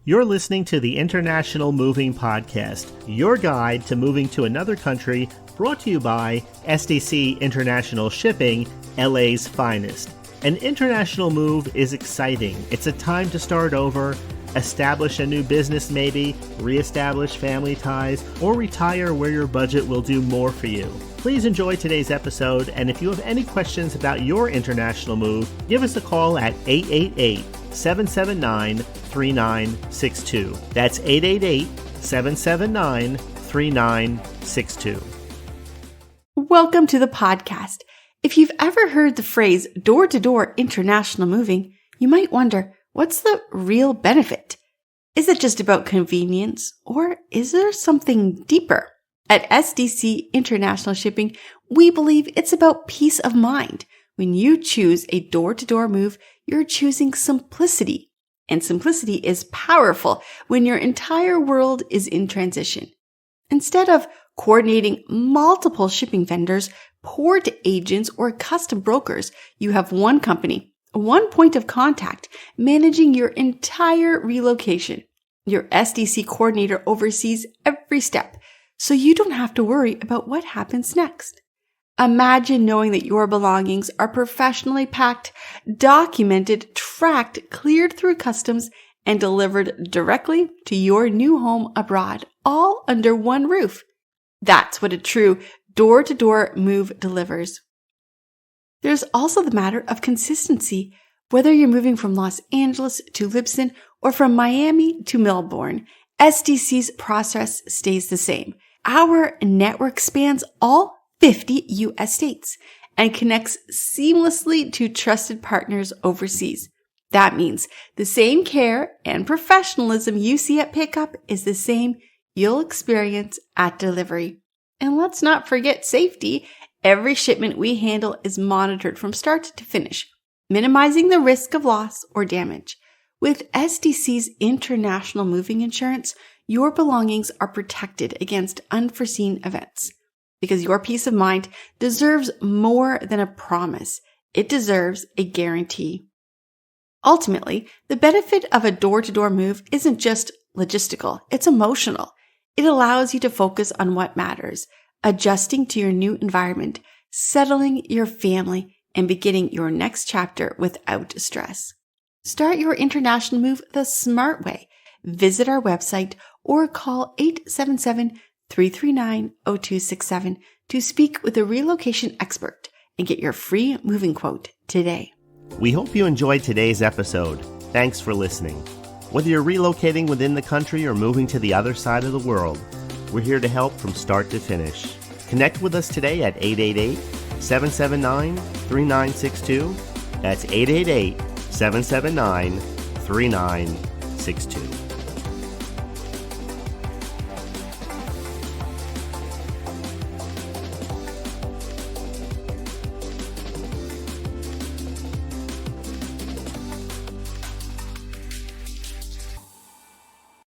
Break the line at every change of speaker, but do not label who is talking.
You're listening to the International Moving Podcast, your guide to moving to another country, brought to you by SDC International Shipping, LA's finest. An international move is exciting. It's a time to start over, establish a new business maybe, reestablish family ties, or retire where your budget will do more for you. Please enjoy today's episode, and if you have any questions about your international move, give us a call at 888-779-3962. That's 888-779-3962.
Welcome to the podcast. If you've ever heard the phrase door-to-door international moving, you might wonder, what's the real benefit? Is it just about convenience, or is there something deeper? At SDC International Shipping, we believe it's about peace of mind. When you choose a door-to-door move, you're choosing simplicity. And simplicity is powerful when your entire world is in transition. Instead of coordinating multiple shipping vendors, port agents, or custom brokers, you have one company, one point of contact, managing your entire relocation. Your SDC coordinator oversees every step, so you don't have to worry about what happens next. Imagine knowing that your belongings are professionally packed, documented, tracked, cleared through customs, and delivered directly to your new home abroad, all under one roof. That's what a true door-to-door move delivers. There's also the matter of consistency. Whether you're moving from Los Angeles to Libsyn or from Miami to Melbourne, SDC's process stays the same. Our network spans all 50 U.S. states and connects seamlessly to trusted partners overseas. That means the same care and professionalism you see at pickup is the same you'll experience at delivery. And let's not forget safety. Every shipment we handle is monitored from start to finish, minimizing the risk of loss or damage. With SDC's international moving insurance, your belongings are protected against unforeseen events. Because your peace of mind deserves more than a promise. It deserves a guarantee. Ultimately, the benefit of a door-to-door move isn't just logistical, it's emotional. It allows you to focus on what matters, adjusting to your new environment, settling your family, and beginning your next chapter without stress. Start your international move the smart way. Visit our website or call 877-339-0267 to speak with a relocation expert and get your free moving quote today.
We hope you enjoyed today's episode. Thanks for listening. Whether you're relocating within the country or moving to the other side of the world, we're here to help from start to finish. Connect with us today at 888-779-3962. That's 888-779-3962.